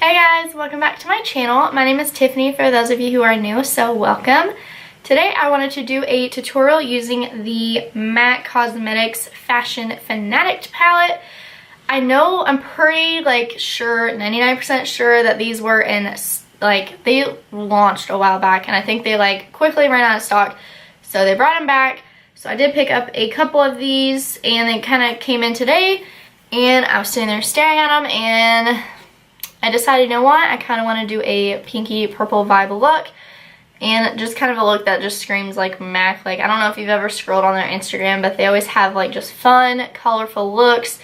Hey guys, welcome back to my channel. My name is Tiffany for those of you who are new, so welcome. Today I wanted to do a tutorial using the MAC Cosmetics Fashion Fanatic palette. I know I'm pretty sure, 99% sure that these were in, they launched a while back and I think they quickly ran out of stock. So they brought them back. So I did pick up a couple of these and they kind of came in today and I was sitting there staring at them and I decided, you know what, I kind of want to do a pinky purple vibe look and just kind of a look that just screams like MAC. I don't know if you've ever scrolled on their Instagram, but they always have just fun, colorful looks,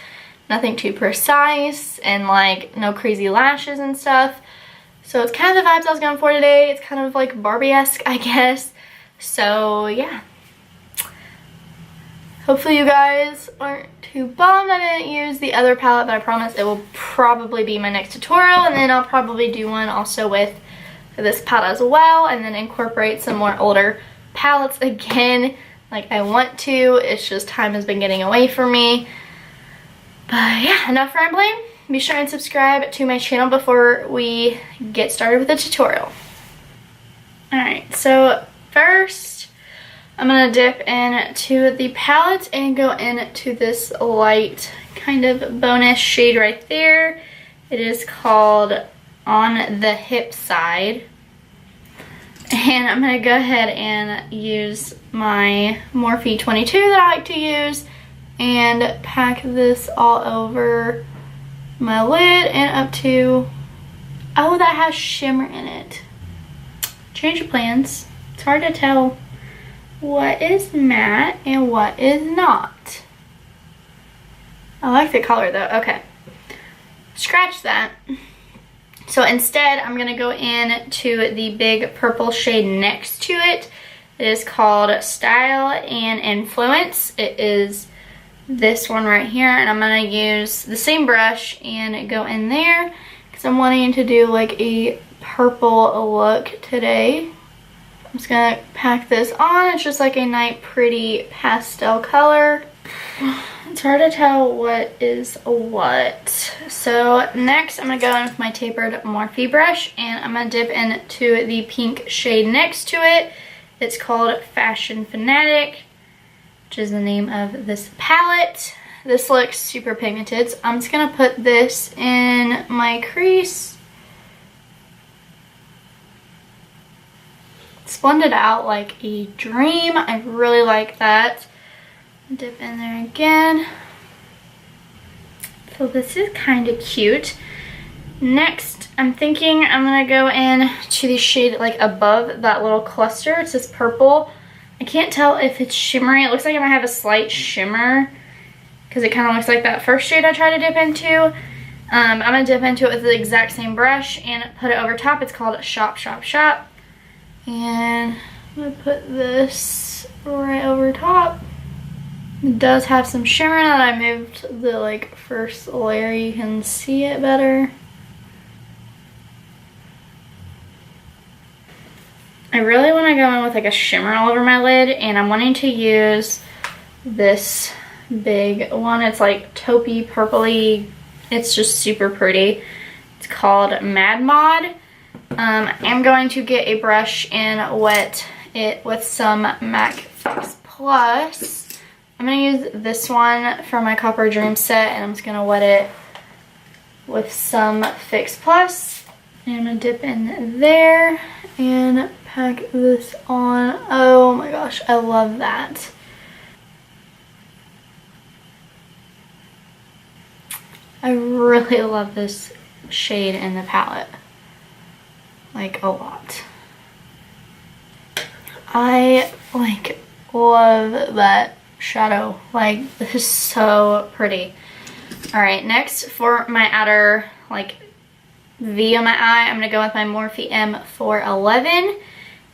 nothing too precise, and no crazy lashes and stuff. So it's kind of the vibes I was going for today. It's kind of Barbie-esque, I guess. So yeah. Hopefully you guys aren't too bummed I didn't use the other palette, but I promise it will probably be my next tutorial, and then I'll probably do one also with this palette as well, and then incorporate some more older palettes again like I want to. It's just time has been getting away from me. But yeah, enough rambling. Be sure and subscribe to my channel before we get started with the tutorial. Alright, so first I'm going to dip into the palette and go into this light kind of bonus shade right there. It is called On the Hip Side. And I'm going to go ahead and use my Morphe 22 that I like to use and pack this all over my lid and up to, oh, that has shimmer in it. Change of plans. It's hard to tell what is matte and what is not. I like the color though. Okay, scratch that. So instead I'm gonna go into the big purple shade next to it. It is called Style and Influence. It is this one right here, and I'm gonna use the same brush and go in there because I'm wanting to do a purple look today. I'm just gonna pack this on. It's just a nice pretty pastel color. It's hard to tell what is what. So next I'm gonna go in with my tapered Morphe brush and I'm gonna dip into the pink shade next to it. It's called Fashion Fanatic, which is the name of this palette. This looks super pigmented, so I'm just gonna put this in my crease. Blended out like a dream. I really like that. Dip in there again. So this is kind of cute. Next, I'm thinking I'm gonna go in to the shade above that little cluster. It's this purple. I can't tell if it's shimmery. It looks like it might have a slight shimmer because it kind of looks like that first shade I tried to dip into. I'm gonna dip into it with the exact same brush and put it over top. It's called Shop Shop Shop. And I'm going to put this right over top. It does have some shimmer. Now that I moved the first layer, you can see it better. I really want to go in with a shimmer all over my lid, and I'm wanting to use this big one. It's taupey purpley. It's just super pretty. It's called Mad Mod. I'm going to get a brush and wet it with some MAC Fix Plus. I'm going to use this one for my Copper Dream set, and I'm just going to wet it with some Fix Plus. And I'm going to dip in there and pack this on. Oh my gosh, I love that. I really love this shade in the palette. A lot. I love that shadow. This is so pretty. Alright, next for my outer V on my eye, I'm gonna go with my Morphe M411,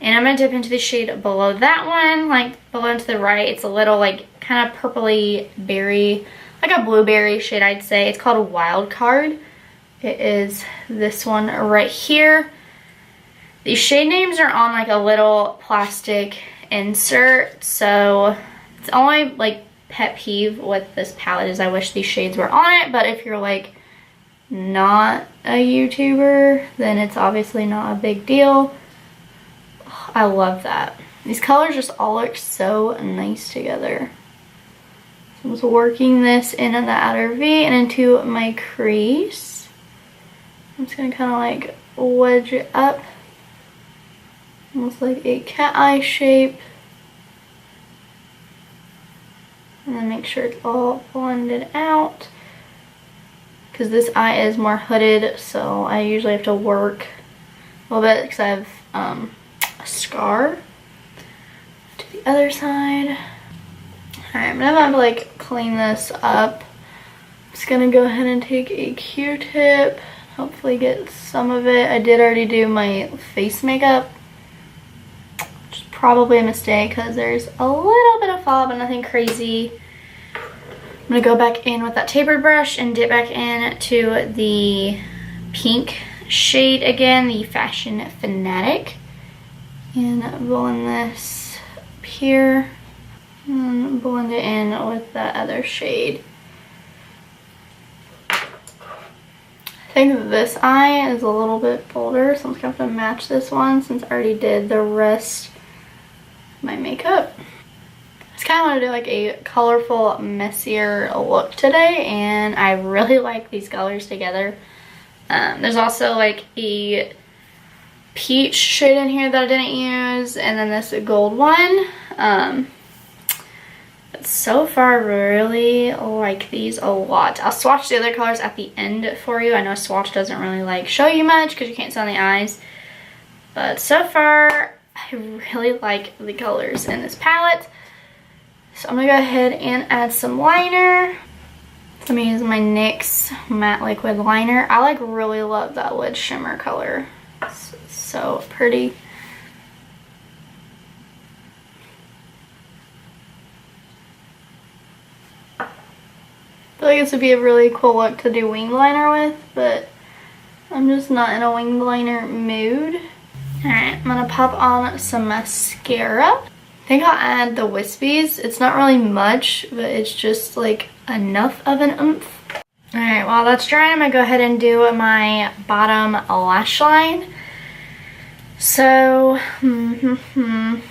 and I'm gonna dip into the shade below that one, below and to the right. It's a little kind of purpley berry, a blueberry shade, I'd say. It's called Wild Card. It is this one right here. These shade names are on a little plastic insert, so it's only pet peeve with this palette is I wish these shades were on it, but if you're not a YouTuber, then it's obviously not a big deal. I love that. These colors just all look so nice together. So I'm just working this in on the outer V and into my crease. I'm just gonna kind of like wedge it up, almost like a cat eye shape. And then make sure it's all blended out. Because this eye is more hooded, so I usually have to work a little bit because I have a scar. To the other side. Alright, I'm gonna have to like clean this up. I'm just gonna go ahead and take a Q-tip, hopefully get some of it. I did already do my face makeup, which is probably a mistake because there's a little bit of fall, but nothing crazy. I'm gonna go back in with that tapered brush and dip back in to the pink shade again, the Fashion Fanatic, and blend this up here and blend it in with the other shade. I think this eye is a little bit bolder, so I'm just gonna have to match this one since I already did the rest of my makeup. I just kind of want to do like a colorful, messier look today, and I really like these colors together. There's also like a peach shade in here that I didn't use, and then this gold one. But so far, I really like these a lot. I'll swatch the other colors at the end for you. I know swatch doesn't really like show you much because you can't see on the eyes, but so far, I really like the colors in this palette. So I'm gonna go ahead and add some liner. So I'm gonna use my NYX matte liquid liner. I like really love that wood shimmer color. It's so pretty. I feel like this would be a really cool look to do winged liner with, but I'm just not in a winged liner mood. Alright, I'm gonna pop on some mascara. I think I'll add the wispies. It's not really much, but it's just like enough of an oomph. Alright, while that's drying, I'm gonna go ahead and do my bottom lash line. So, I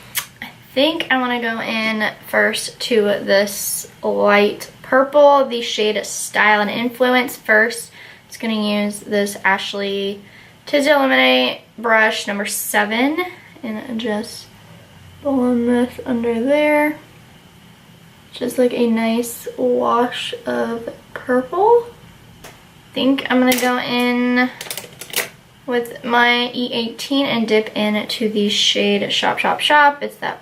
think I want to go in first to this light purple, the shade Style and Influence first. Just gonna use this Ashley Tisdale Illuminate brush number 7 and just blend this under there. Just like a nice wash of purple. I think I'm gonna go in with my E18 and dip into the shade Shop Shop Shop. It's that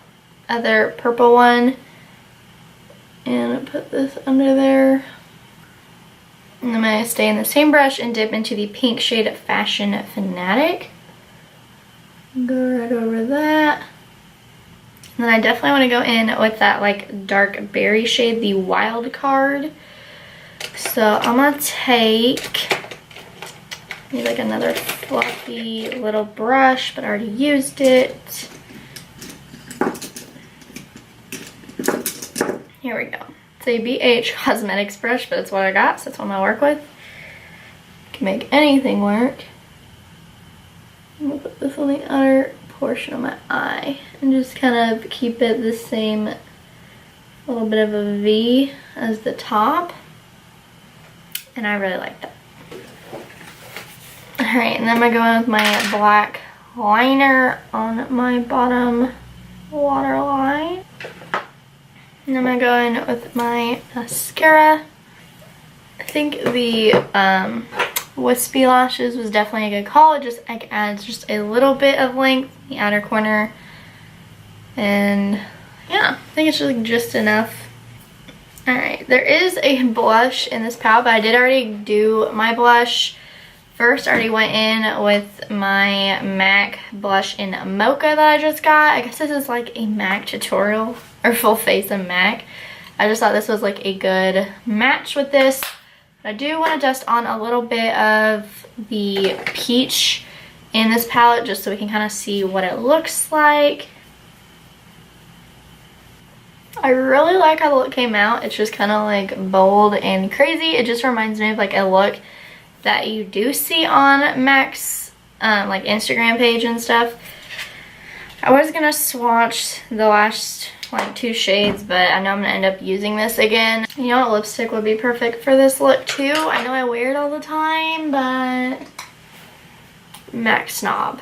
other purple one. And put this under there. And I'm gonna stay in the same brush and dip into the pink shade Fashion Fanatic. Go right over that. And then I definitely want to go in with that like dark berry shade, the Wild Card. So I'm gonna take maybe like another fluffy little brush, but I already used it. Here we go. It's a BH Cosmetics brush, but it's what I got, so that's what I'm gonna work with. Can make anything work. I'm gonna put this on the outer portion of my eye and just kind of keep it the same little bit of a V as the top, and I really like that. Alright, and then I'm going to go in with my black liner on my bottom waterline. And I'm going to go in with my mascara. I think the wispy lashes was definitely a good call. It just adds just a little bit of length in the outer corner. And yeah, I think it's just enough. Alright, there is a blush in this palette, but I did already do my blush. First, I already went in with my MAC blush in Mocha that I just got. I guess this is like a MAC tutorial, or full face of MAC. I just thought this was like a good match with this. I do want to dust on a little bit of the peach in this palette just so we can kind of see what it looks like. I really like how the look came out. It's just kind of like bold and crazy. It just reminds me of like a look that you do see on Mac's like Instagram page and stuff. I was gonna swatch the last like 2 shades, but I know I'm gonna end up using this again. You know what lipstick would be perfect for this look too? I know I wear it all the time, but MAC Snob.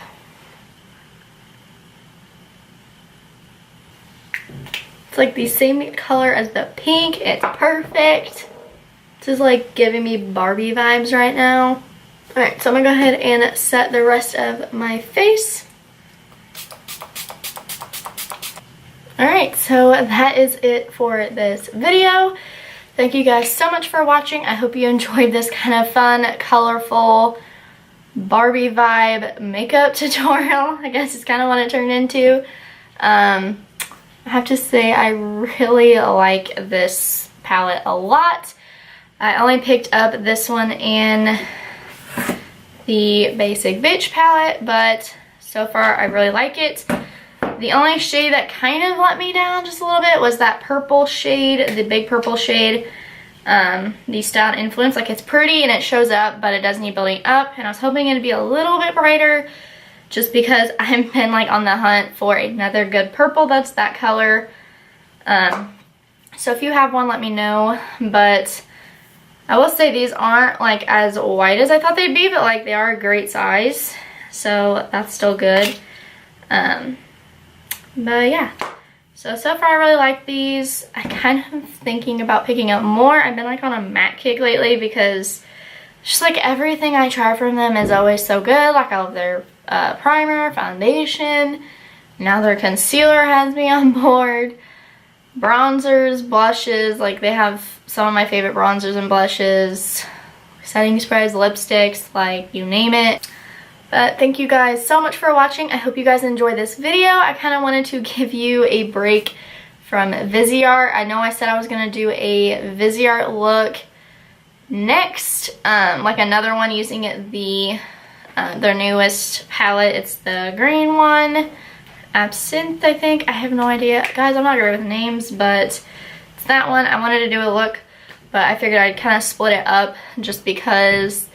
It's like the same color as the pink. It's perfect. This is like giving me Barbie vibes right now. Alright, so I'm gonna go ahead and set the rest of my face. Alright, so that is it for this video. Thank you guys so much for watching. I hope you enjoyed this kind of fun, colorful, Barbie vibe makeup tutorial. I guess it's kind of what it turned into. I have to say I really like this palette a lot. I only picked up this one in the Basic Bitch palette, but so far I really like it. The only shade that kind of let me down just a little bit was that purple shade, the big purple shade, the Style Influence. Like, it's pretty and it shows up, but it does need building up, and I was hoping it'd be a little bit brighter just because I've been like on the hunt for another good purple that's that color. So if you have one, let me know. But I will say these aren't like as white as I thought they'd be, but like they are a great size, so that's still good. But yeah, so far I really like these. I kind of thinking about picking up more. I've been like on a matte kick lately because just like everything I try from them is always so good. Like all of their primer, foundation, now their concealer has me on board. Bronzers, blushes, like they have some of my favorite bronzers and blushes, setting sprays, lipsticks, like you name it. But thank you guys so much for watching. I hope you guys enjoyed this video. I kind of wanted to give you a break from Viseart. I know I said I was going to do a Viseart look next, like another one using their newest palette. It's the green one, Absinthe, I think. I have no idea. Guys, I'm not great with names, but it's that one. I wanted to do a look, but I figured I'd kind of split it up just because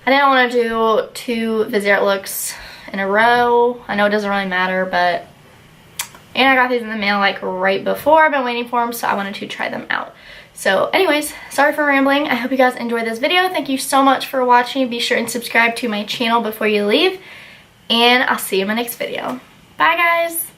I didn't want to do 2 Viseart looks in a row. I know it doesn't really matter, but... And I got these in the mail like right before. I've been waiting for them, so I wanted to try them out. So anyways, sorry for rambling. I hope you guys enjoyed this video. Thank you so much for watching. Be sure and subscribe to my channel before you leave. And I'll see you in my next video. Bye, guys.